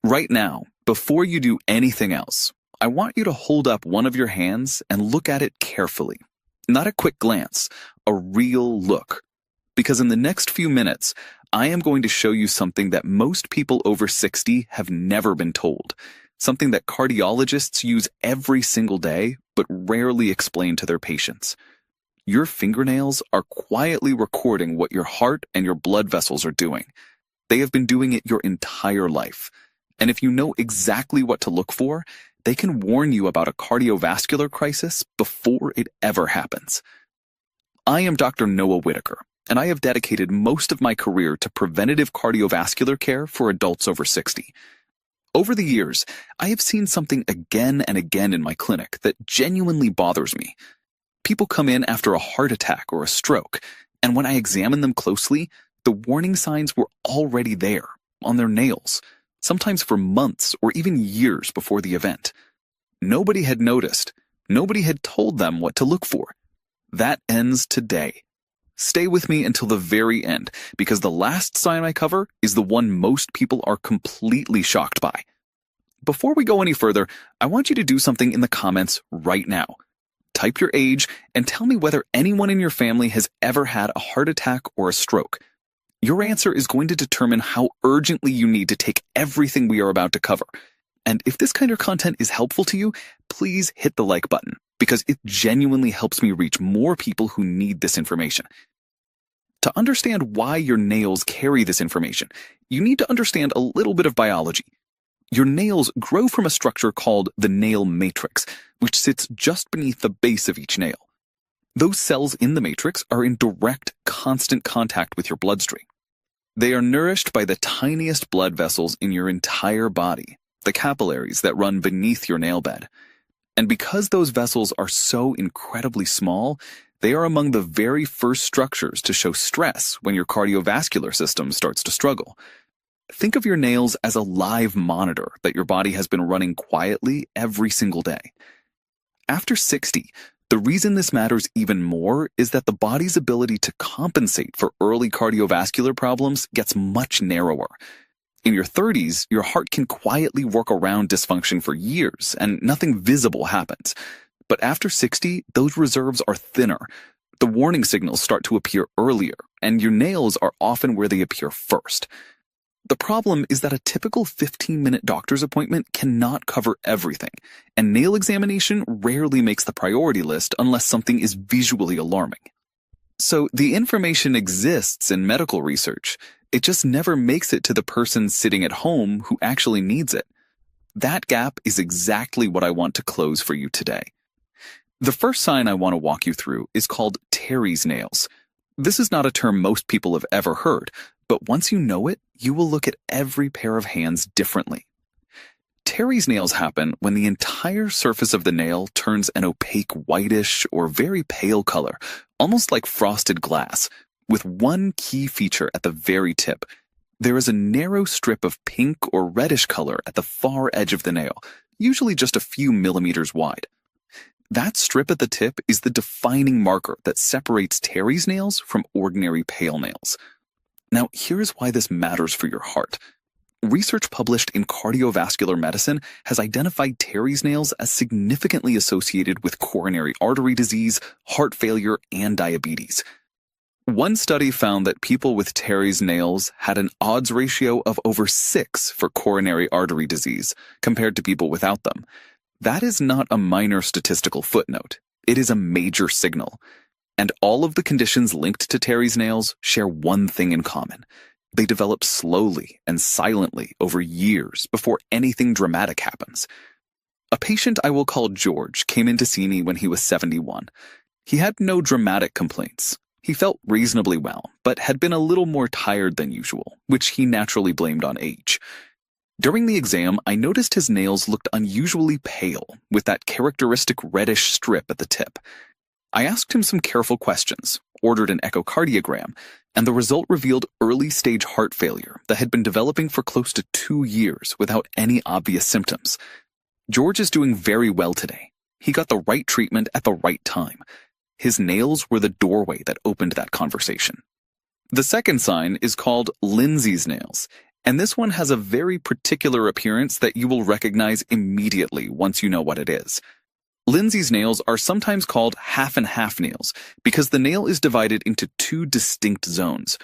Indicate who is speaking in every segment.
Speaker 1: Right now, before you do anything else, I want you to hold up one of your hands and look at it carefully. Not a quick glance, a real look. Because in the next few minutes, I am going to show you something that most people over 60 have never been told. Something that cardiologists use every single day, but rarely explain to their patients. Your fingernails are quietly recording what your heart and your blood vessels are doing. They have been doing it your entire life. And if you know exactly what to look for, they can warn you about a cardiovascular crisis before it ever happens. I am Dr. Noah Whitaker, and I have dedicated most of my career to preventative cardiovascular care for adults over 60. Over the years, I have seen something again and again in my clinic that genuinely bothers me. People come in after a heart attack or a stroke, and when I examine them closely, the warning signs were already there, on their nails, sometimes for months or even years before the event. Nobody had noticed. Nobody had told them what to look for. That ends today. Stay with me until the very end, because the last sign I cover is the one most people are completely shocked by. Before we go any further, I want you to do something in the comments right now. Type your age and tell me whether anyone in your family has ever had a heart attack or a stroke. Your answer is going to determine how urgently you need to take everything we are about to cover. And if this kind of content is helpful to you, please hit the like button, because it genuinely helps me reach more people who need this information. To understand why your nails carry this information, you need to understand a little bit of biology. Your nails grow from a structure called the nail matrix, which sits just beneath the base of each nail. Those cells in the matrix are in direct, constant contact with your bloodstream. They are nourished by the tiniest blood vessels in your entire body, the capillaries that run beneath your nail bed. And because those vessels are so incredibly small, they are among the very first structures to show stress when your cardiovascular system starts to struggle. Think of your nails as a live monitor that your body has been running quietly every single day. After 60, the reason this matters even more is that the body's ability to compensate for early cardiovascular problems gets much narrower. In your 30s, your heart can quietly work around dysfunction for years and nothing visible happens. But after 60, those reserves are thinner. The warning signals start to appear earlier, and your nails are often where they appear first. The problem is that a typical 15-minute doctor's appointment cannot cover everything, and nail examination rarely makes the priority list unless something is visually alarming. So the information exists in medical research. It just never makes it to the person sitting at home who actually needs it. That gap is exactly what I want to close for you today. The first sign I want to walk you through is called Terry's nails. This is not a term most people have ever heard, but once you know it, you will look at every pair of hands differently. Terry's nails happen when the entire surface of the nail turns an opaque whitish or very pale color, almost like frosted glass, with one key feature at the very tip. There is a narrow strip of pink or reddish color at the far edge of the nail, usually just a few millimeters wide. That strip at the tip is the defining marker that separates Terry's nails from ordinary pale nails. Now, here's why this matters for your heart. Research published in Cardiovascular Medicine has identified Terry's nails as significantly associated with coronary artery disease, heart failure, and diabetes. One study found that people with Terry's nails had an odds ratio of over 6 for coronary artery disease compared to people without them. That is not a minor statistical footnote. It is a major signal. And all of the conditions linked to Terry's nails share one thing in common. They develop slowly and silently over years before anything dramatic happens. A patient I will call George came in to see me when he was 71. He had no dramatic complaints. He felt reasonably well, but had been a little more tired than usual, which he naturally blamed on age. During the exam, I noticed his nails looked unusually pale, with that characteristic reddish strip at the tip. I asked him some careful questions, ordered an echocardiogram, and the result revealed early-stage heart failure that had been developing for close to 2 years without any obvious symptoms. George is doing very well today. He got the right treatment at the right time. His nails were the doorway that opened that conversation. The second sign is called Lindsay's nails, And this one has a very particular appearance that you will recognize immediately once you know what it is. Lindsay's nails are sometimes called half and half nails because the nail is divided into two distinct zones.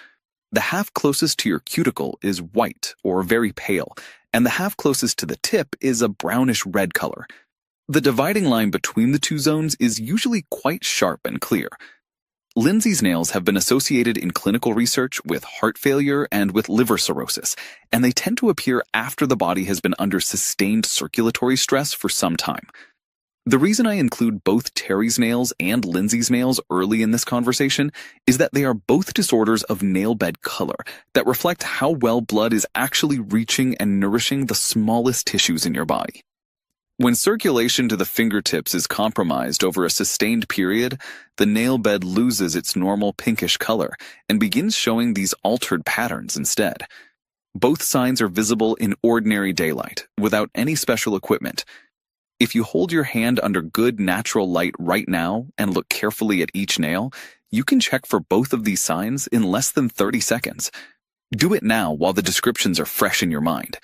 Speaker 1: The half closest to your cuticle is white or very pale, and the half closest to the tip is a brownish red color. The dividing line between the two zones is usually quite sharp and clear. Lindsay's nails have been associated in clinical research with heart failure and with liver cirrhosis, and they tend to appear after the body has been under sustained circulatory stress for some time. The reason I include both Terry's nails and Lindsay's nails early in this conversation is that they are both disorders of nail bed color that reflect how well blood is actually reaching and nourishing the smallest tissues in your body. When circulation to the fingertips is compromised over a sustained period, the nail bed loses its normal pinkish color and begins showing these altered patterns instead. Both signs are visible in ordinary daylight, without any special equipment. If you hold your hand under good natural light right now and look carefully at each nail, you can check for both of these signs in less than 30 seconds. Do it now while the descriptions are fresh in your mind.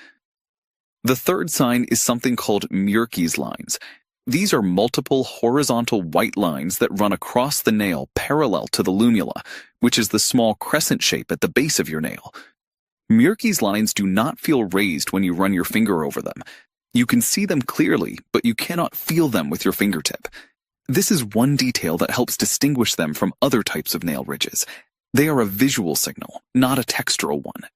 Speaker 1: The third sign is something called Murky's lines. These are multiple horizontal white lines that run across the nail parallel to the lumula, which is the small crescent shape at the base of your nail. Murky's lines do not feel raised when you run your finger over them. You can see them clearly, but you cannot feel them with your fingertip. This is one detail that helps distinguish them from other types of nail ridges. They are a visual signal, not a textural one.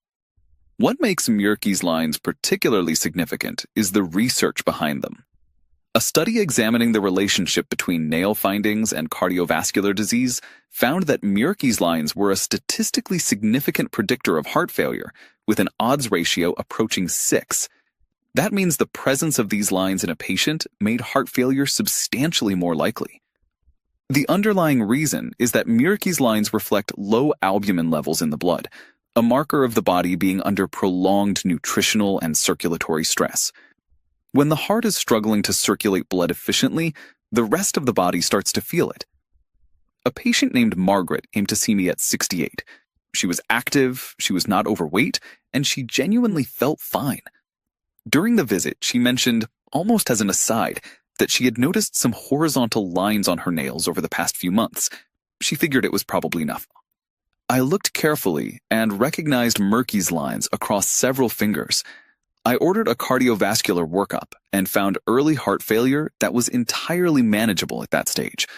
Speaker 1: What makes Murky's lines particularly significant is the research behind them. A study examining the relationship between nail findings and cardiovascular disease found that Murky's lines were a statistically significant predictor of heart failure, with an odds ratio approaching 6. That means the presence of these lines in a patient made heart failure substantially more likely. The underlying reason is that Murky's lines reflect low albumin levels in the blood, a marker of the body being under prolonged nutritional and circulatory stress. When the heart is struggling to circulate blood efficiently, the rest of the body starts to feel it. A patient named Margaret came to see me at 68. She was active, she was not overweight, and she genuinely felt fine. During the visit, she mentioned, almost as an aside, that she had noticed some horizontal lines on her nails over the past few months. She figured it was probably enough. I looked carefully and recognized Murky's lines across several fingers. I ordered a cardiovascular workup and found early heart failure that was entirely manageable at that stage.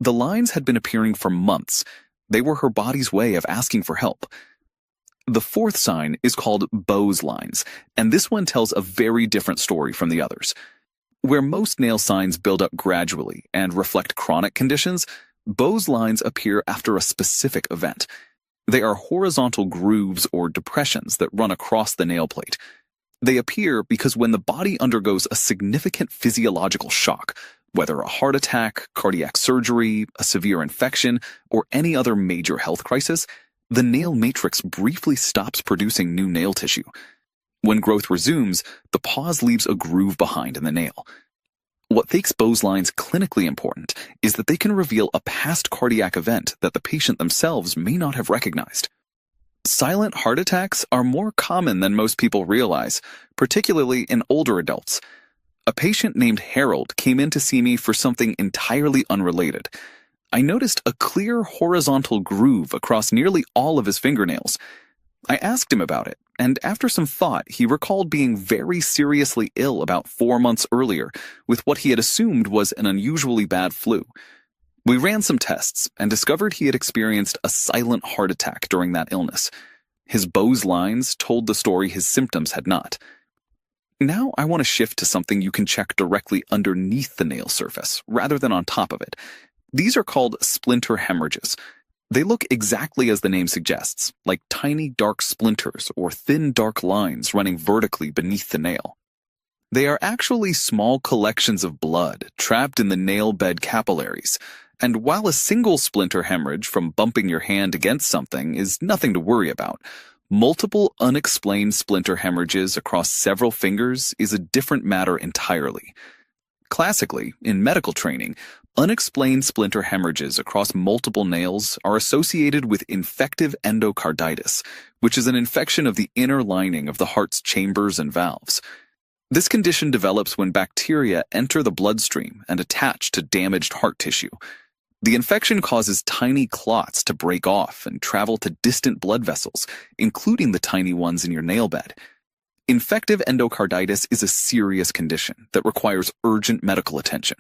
Speaker 1: The lines had been appearing for months. They were her body's way of asking for help. The fourth sign is called Bow's lines, and this one tells a very different story from the others. Where most nail signs build up gradually and reflect chronic conditions, Bow's lines appear after a specific event. They are horizontal grooves or depressions that run across the nail plate. They appear because when the body undergoes a significant physiological shock, whether a heart attack, cardiac surgery, a severe infection, or any other major health crisis, the nail matrix briefly stops producing new nail tissue. When growth resumes, the pause leaves a groove behind in the nail. What makes Bow's lines clinically important is that they can reveal a past cardiac event that the patient themselves may not have recognized. Silent heart attacks are more common than most people realize, particularly in older adults. A patient named Harold came in to see me for something entirely unrelated. I noticed a clear horizontal groove across nearly all of his fingernails. I asked him about it, and after some thought, he recalled being very seriously ill about 4 months earlier with what he had assumed was an unusually bad flu. We ran some tests and discovered he had experienced a silent heart attack during that illness. His Bow's lines told the story his symptoms had not. Now I want to shift to something you can check directly underneath the nail surface, rather than on top of it. These are called splinter hemorrhages. They look exactly as the name suggests, like tiny dark splinters or thin dark lines running vertically beneath the nail. They are actually small collections of blood trapped in the nail bed capillaries, and while a single splinter hemorrhage from bumping your hand against something is nothing to worry about, multiple unexplained splinter hemorrhages across several fingers is a different matter entirely. Classically, in medical training, unexplained splinter hemorrhages across multiple nails are associated with infective endocarditis, which is an infection of the inner lining of the heart's chambers and valves. This condition develops when bacteria enter the bloodstream and attach to damaged heart tissue. The infection causes tiny clots to break off and travel to distant blood vessels, including the tiny ones in your nail bed. Infective endocarditis is a serious condition that requires urgent medical attention.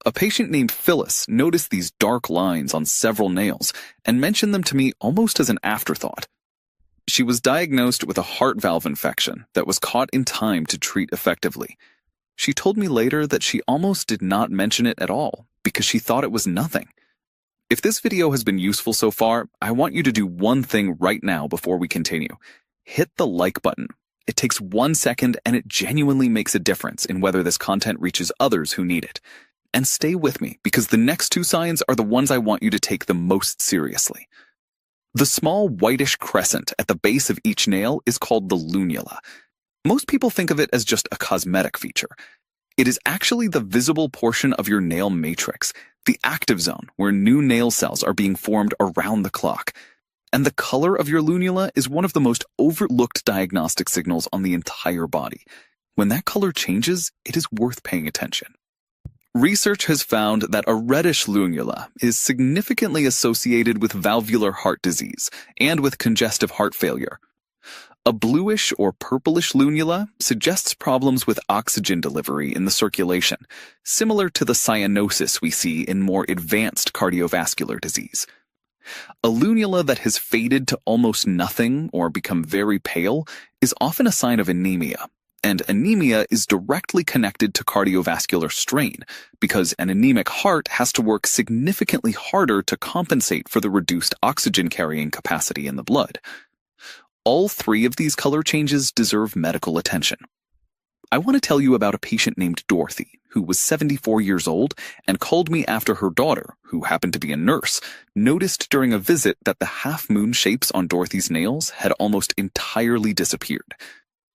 Speaker 1: A patient named Phyllis noticed these dark lines on several nails and mentioned them to me almost as an afterthought. She was diagnosed with a heart valve infection that was caught in time to treat effectively. She told me later that she almost did not mention it at all because she thought it was nothing. If this video has been useful so far, I want you to do one thing right now before we continue. Hit the like button. It takes 1 second and it genuinely makes a difference in whether this content reaches others who need it. And stay with me because the next 2 signs are the ones I want you to take the most seriously. The small whitish crescent at the base of each nail is called the lunula. Most people think of it as just a cosmetic feature. It is actually the visible portion of your nail matrix, the active zone where new nail cells are being formed around the clock. And the color of your lunula is one of the most overlooked diagnostic signals on the entire body. When that color changes, it is worth paying attention. Research has found that a reddish lunula is significantly associated with valvular heart disease and with congestive heart failure. A bluish or purplish lunula suggests problems with oxygen delivery in the circulation, similar to the cyanosis we see in more advanced cardiovascular disease. A lunula that has faded to almost nothing or become very pale is often a sign of anemia. And anemia is directly connected to cardiovascular strain because an anemic heart has to work significantly harder to compensate for the reduced oxygen carrying capacity in the blood. All 3 of these color changes deserve medical attention. I want to tell you about a patient named Dorothy, who was 74 years old and called me after her daughter, who happened to be a nurse, noticed during a visit that the half-moon shapes on Dorothy's nails had almost entirely disappeared.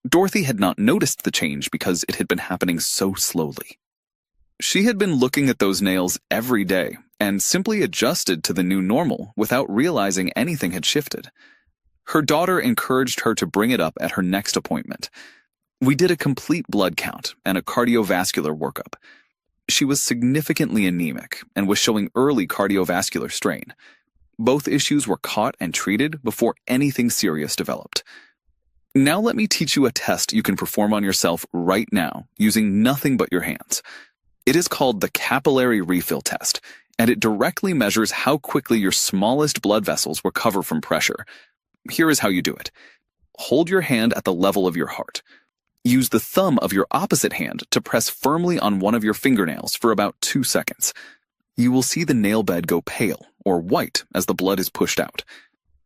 Speaker 1: Dorothy had not noticed the change because it had been happening so slowly. She had been looking at those nails every day and simply adjusted to the new normal without realizing anything had shifted. Her daughter encouraged her to bring it up at her next appointment. We did a complete blood count and a cardiovascular workup. She was significantly anemic and was showing early cardiovascular strain. Both issues were caught and treated before anything serious developed. Now let me teach you a test you can perform on yourself right now using nothing but your hands. It is called the capillary refill test, and it directly measures how quickly your smallest blood vessels recover from pressure. Here is how you do it. Hold your hand at the level of your heart. Use the thumb of your opposite hand to press firmly on one of your fingernails for about 2 seconds. You will see the nail bed go pale or white as the blood is pushed out.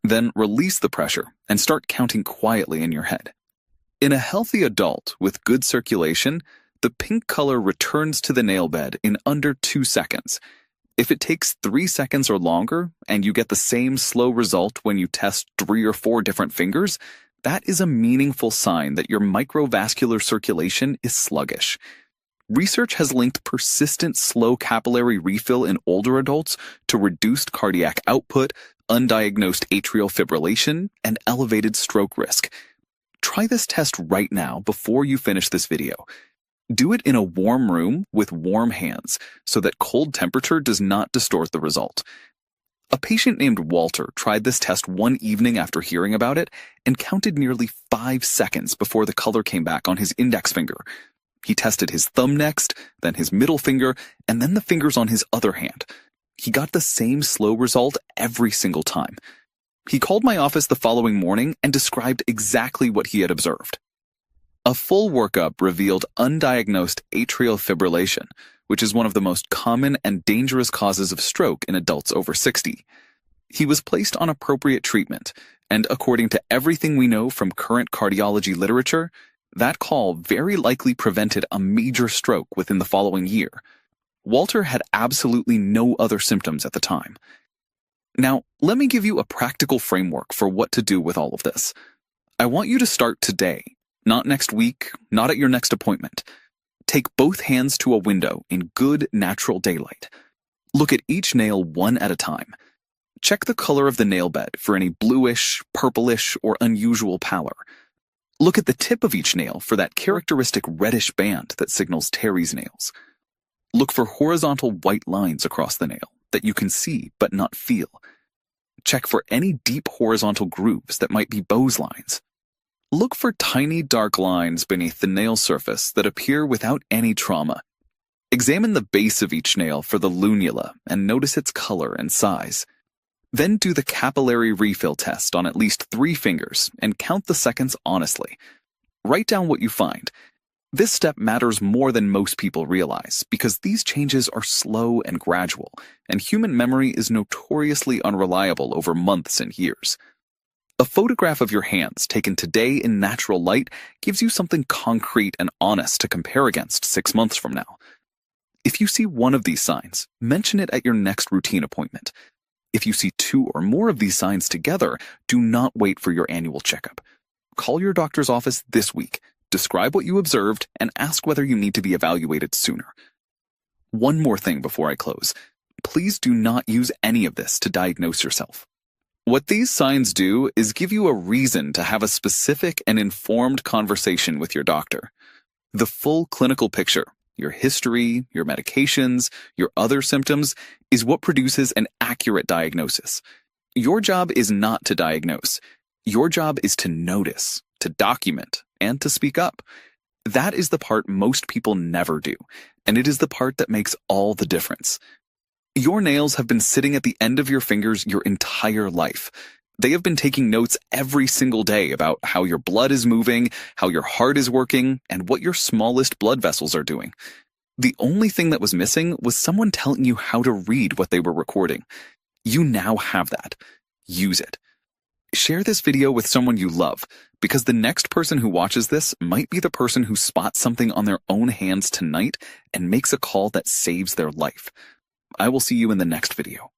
Speaker 1: Then release the pressure and start counting quietly in your head. In a healthy adult with good circulation, the pink color returns to the nail bed in under 2 seconds. If it takes 3 seconds or longer and you get the same slow result when you test 3 or 4 different fingers, that is a meaningful sign that your microvascular circulation is sluggish. Research has linked persistent slow capillary refill in older adults to reduced cardiac output, undiagnosed atrial fibrillation, and elevated stroke risk. Try this test right now before you finish this video. Do it in a warm room with warm hands so that cold temperature does not distort the result. A patient named Walter tried this test one evening after hearing about it and counted nearly 5 seconds before the color came back on his index finger. He tested his thumb next, then his middle finger, and then the fingers on his other hand. He got the same slow result every single time. He called my office the following morning and described exactly what he had observed. A full workup revealed undiagnosed atrial fibrillation, which is one of the most common and dangerous causes of stroke in adults over 60. He was placed on appropriate treatment, and according to everything we know from current cardiology literature, that call very likely prevented a major stroke within the following year. Walter had absolutely no other symptoms at the time. Now, let me give you a practical framework for what to do with all of this. I want you to start today, not next week, not at your next appointment. Take both hands to a window in good natural daylight. Look at each nail one at a time. Check the color of the nail bed for any bluish, purplish, or unusual pallor. Look at the tip of each nail for that characteristic reddish band that signals Terry's nails. Look for horizontal white lines across the nail that you can see but not feel. Check for any deep horizontal grooves that might be Bow's lines. Look for tiny dark lines beneath the nail surface that appear without any trauma. Examine the base of each nail for the lunula and notice its color and size. Then do the capillary refill test on at least 3 fingers and count the seconds honestly. Write down what you find. This step matters more than most people realize because these changes are slow and gradual, and human memory is notoriously unreliable over months and years. A photograph of your hands taken today in natural light gives you something concrete and honest to compare against 6 months from now. If you see one of these signs, mention it at your next routine appointment. If you see 2 or more of these signs together, do not wait for your annual checkup. Call your doctor's office this week, describe what you observed, and ask whether you need to be evaluated sooner. One more thing before I close. Please do not use any of this to diagnose yourself. What these signs do is give you a reason to have a specific and informed conversation with your doctor. The full clinical picture, your history, your medications, your other symptoms, is what produces an accurate diagnosis. Your job is not to diagnose. Your job is to notice, to document, and to speak up. That is the part most people never do, and it is the part that makes all the difference. Your nails have been sitting at the end of your fingers your entire life. They have been taking notes every single day about how your blood is moving, how your heart is working, and what your smallest blood vessels are doing. The only thing that was missing was someone telling you how to read what they were recording. You now have that. Use it. Share this video with someone you love, because the next person who watches this might be the person who spots something on their own hands tonight and makes a call that saves their life. I will see you in the next video.